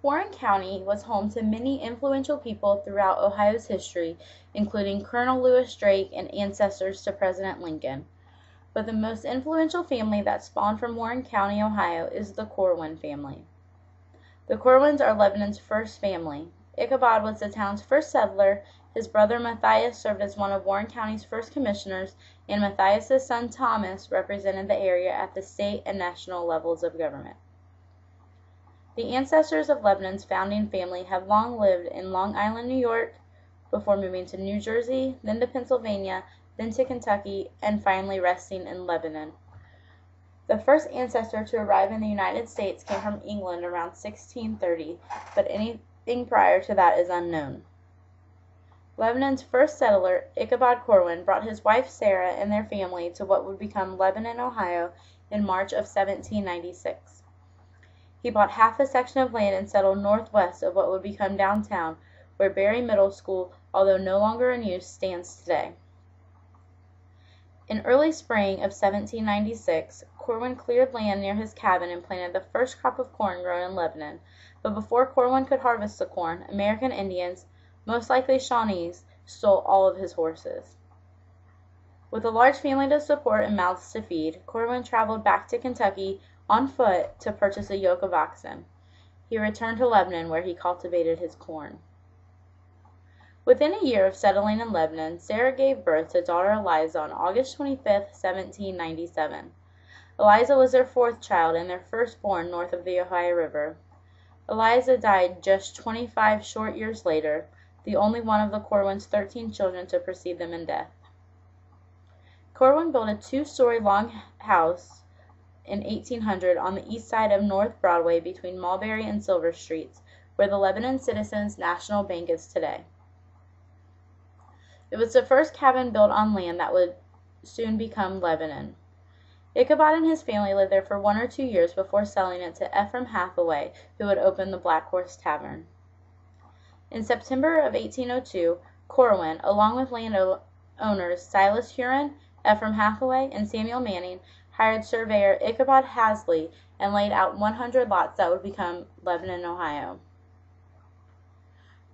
Warren County was home to many influential people throughout Ohio's history, including Colonel Lewis Drake and ancestors to President Lincoln. But the most influential family that spawned from Warren County, Ohio, is the Corwin family. The Corwins are Lebanon's first family. Ichabod was the town's first settler. His brother Matthias served as one of Warren County's first commissioners, and Matthias's son Thomas represented the area at the state and national levels of government. The ancestors of Lebanon's founding family have long lived in Long Island, New York, before moving to New Jersey, then to Pennsylvania, then to Kentucky, and finally resting in Lebanon. The first ancestor to arrive in the United States came from England around 1630, but anything prior to that is unknown. Lebanon's first settler, Ichabod Corwin, brought his wife Sarah and their family to what would become Lebanon, Ohio, in March of 1796. He bought half a section of land and settled northwest of what would become downtown, where Berry Middle School, although no longer in use, stands today. In early spring of 1796, Corwin cleared land near his cabin and planted the first crop of corn grown in Lebanon, but before Corwin could harvest the corn, American Indians, most likely Shawnees, stole all of his horses. With a large family to support and mouths to feed, Corwin traveled back to Kentucky on foot to purchase a yoke of oxen. He returned to Lebanon, where he cultivated his corn. Within a year of settling in Lebanon, Sarah gave birth to daughter Eliza on August 25, 1797. Eliza was their fourth child and their firstborn north of the Ohio River. Eliza died just 25 short years later, the only one of the Corwins' 13 children to precede them in death. Corwin built a 2-story long house in 1800 on the east side of North Broadway between Mulberry and Silver Streets, where the Lebanon Citizens National Bank is today. It was the first cabin built on land that would soon become Lebanon. Ichabod and his family lived there for 1 or 2 years before selling it to Ephraim Hathaway, who would open the Black Horse Tavern. In September of 1802, Corwin, along with landowners Silas Huron, Ephraim Hathaway, and Samuel Manning, hired surveyor Ichabod Hasley and laid out 100 lots that would become Lebanon, Ohio.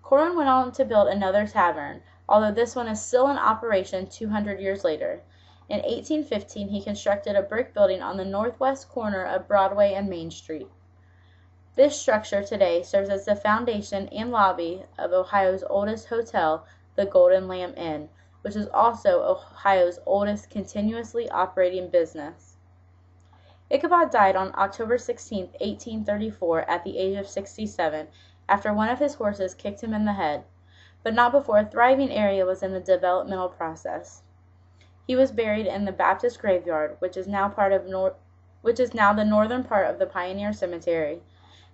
Corwin went on to build another tavern, although this one is still in operation 200 years later. In 1815, he constructed a brick building on the northwest corner of Broadway and Main Street. This structure today serves as the foundation and lobby of Ohio's oldest hotel, the Golden Lamb Inn, which is also Ohio's oldest continuously operating business. Ichabod died on October 16, 1834, at the age of 67, after one of his horses kicked him in the head, but not before a thriving area was in the developmental process. He was buried in the Baptist graveyard, which is now the northern part of the Pioneer Cemetery.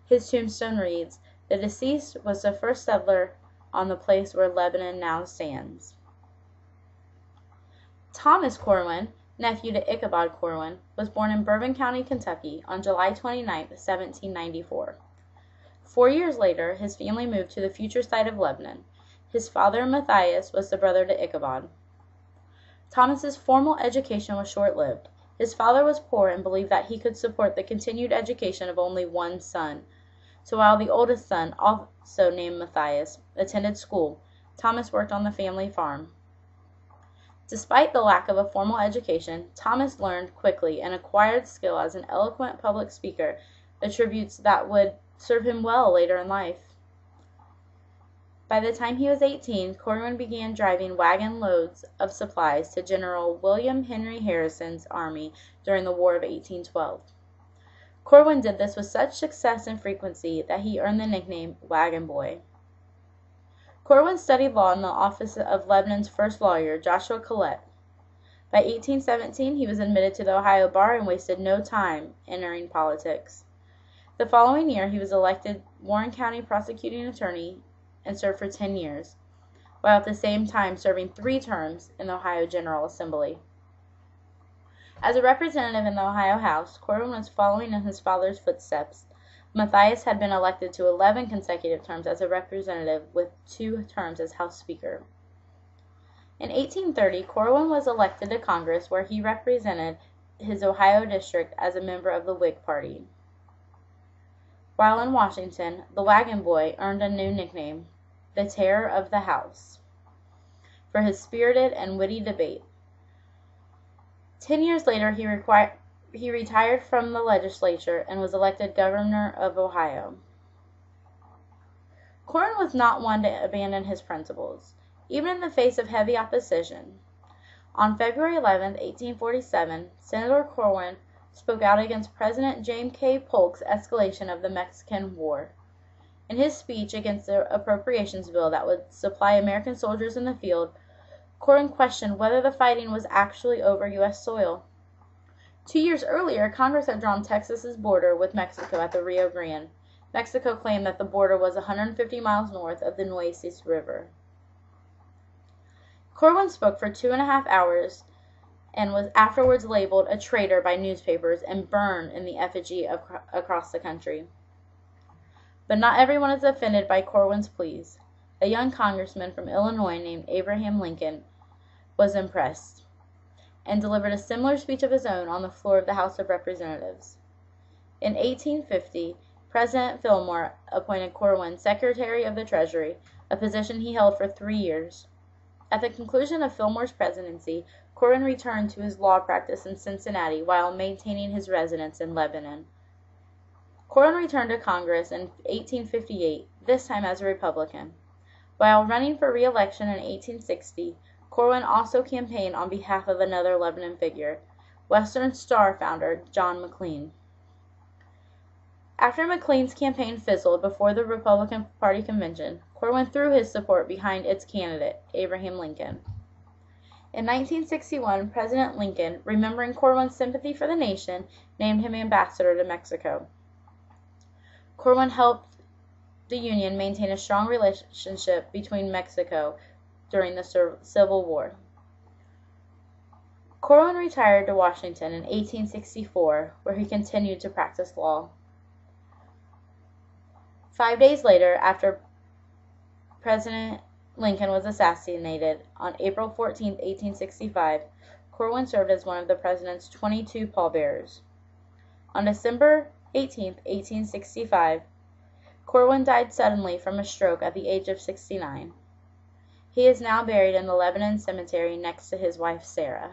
His tombstone reads, "The deceased was the first settler on the place where Lebanon now stands." Thomas Corwin, nephew to Ichabod Corwin, was born in Bourbon County, Kentucky, on July 29, 1794. 4 years later, his family moved to the future site of Lebanon. His father, Matthias, was the brother to Ichabod. Thomas's formal education was short-lived. His father was poor and believed that he could support the continued education of only one son. So while the oldest son, also named Matthias, attended school, Thomas worked on the family farm. Despite the lack of a formal education, Thomas learned quickly and acquired skill as an eloquent public speaker, attributes that would serve him well later in life. By the time he was 18, Corwin began driving wagon loads of supplies to General William Henry Harrison's army during the War of 1812. Corwin did this with such success and frequency that he earned the nickname Wagon Boy. Corwin studied law in the office of Lebanon's first lawyer, Joshua Collette. By 1817, he was admitted to the Ohio bar and wasted no time entering politics. The following year, he was elected Warren County prosecuting attorney and served for 10 years, while at the same time serving 3 terms in the Ohio General Assembly. As a representative in the Ohio House, Corwin was following in his father's footsteps. Matthias had been elected to 11 consecutive terms as a representative, with 2 terms as House Speaker. In 1830, Corwin was elected to Congress, where he represented his Ohio district as a member of the Whig Party. While in Washington, the wagon boy earned a new nickname, the Terror of the House, for his spirited and witty debate. 10 years later, he retired from the legislature and was elected governor of Ohio. Corwin was not one to abandon his principles, even in the face of heavy opposition. On February 11, 1847, Senator Corwin spoke out against President James K. Polk's escalation of the Mexican War. In his speech against the appropriations bill that would supply American soldiers in the field, Corwin questioned whether the fighting was actually over U.S. soil. 2 years earlier, Congress had drawn Texas's border with Mexico at the Rio Grande. Mexico claimed that the border was 150 miles north of the Nueces River. Corwin spoke for 2.5 hours and was afterwards labeled a traitor by newspapers and burned in the effigy across the country. But not everyone is offended by Corwin's pleas. A young congressman from Illinois named Abraham Lincoln was impressed and delivered a similar speech of his own on the floor of the House of Representatives. In 1850, President Fillmore appointed Corwin Secretary of the Treasury, a position he held for 3 years. At the conclusion of Fillmore's presidency, Corwin returned to his law practice in Cincinnati while maintaining his residence in Lebanon. Corwin returned to Congress in 1858, this time as a Republican. While running for re-election in 1860, Corwin also campaigned on behalf of another Lebanon figure, Western Star founder John McLean. After McLean's campaign fizzled before the Republican Party convention, Corwin threw his support behind its candidate, Abraham Lincoln. In 1961, President Lincoln, remembering Corwin's sympathy for the nation, named him ambassador to Mexico. Corwin helped the Union maintain a strong relationship between Mexico during the Civil War. Corwin retired to Washington in 1864, where he continued to practice law. 5 days later, after President Lincoln was assassinated on April 14, 1865, Corwin served as one of the president's 22 pallbearers. On December 18, 1865, Corwin died suddenly from a stroke at the age of 69. He is now buried in the Lebanon Cemetery next to his wife Sarah.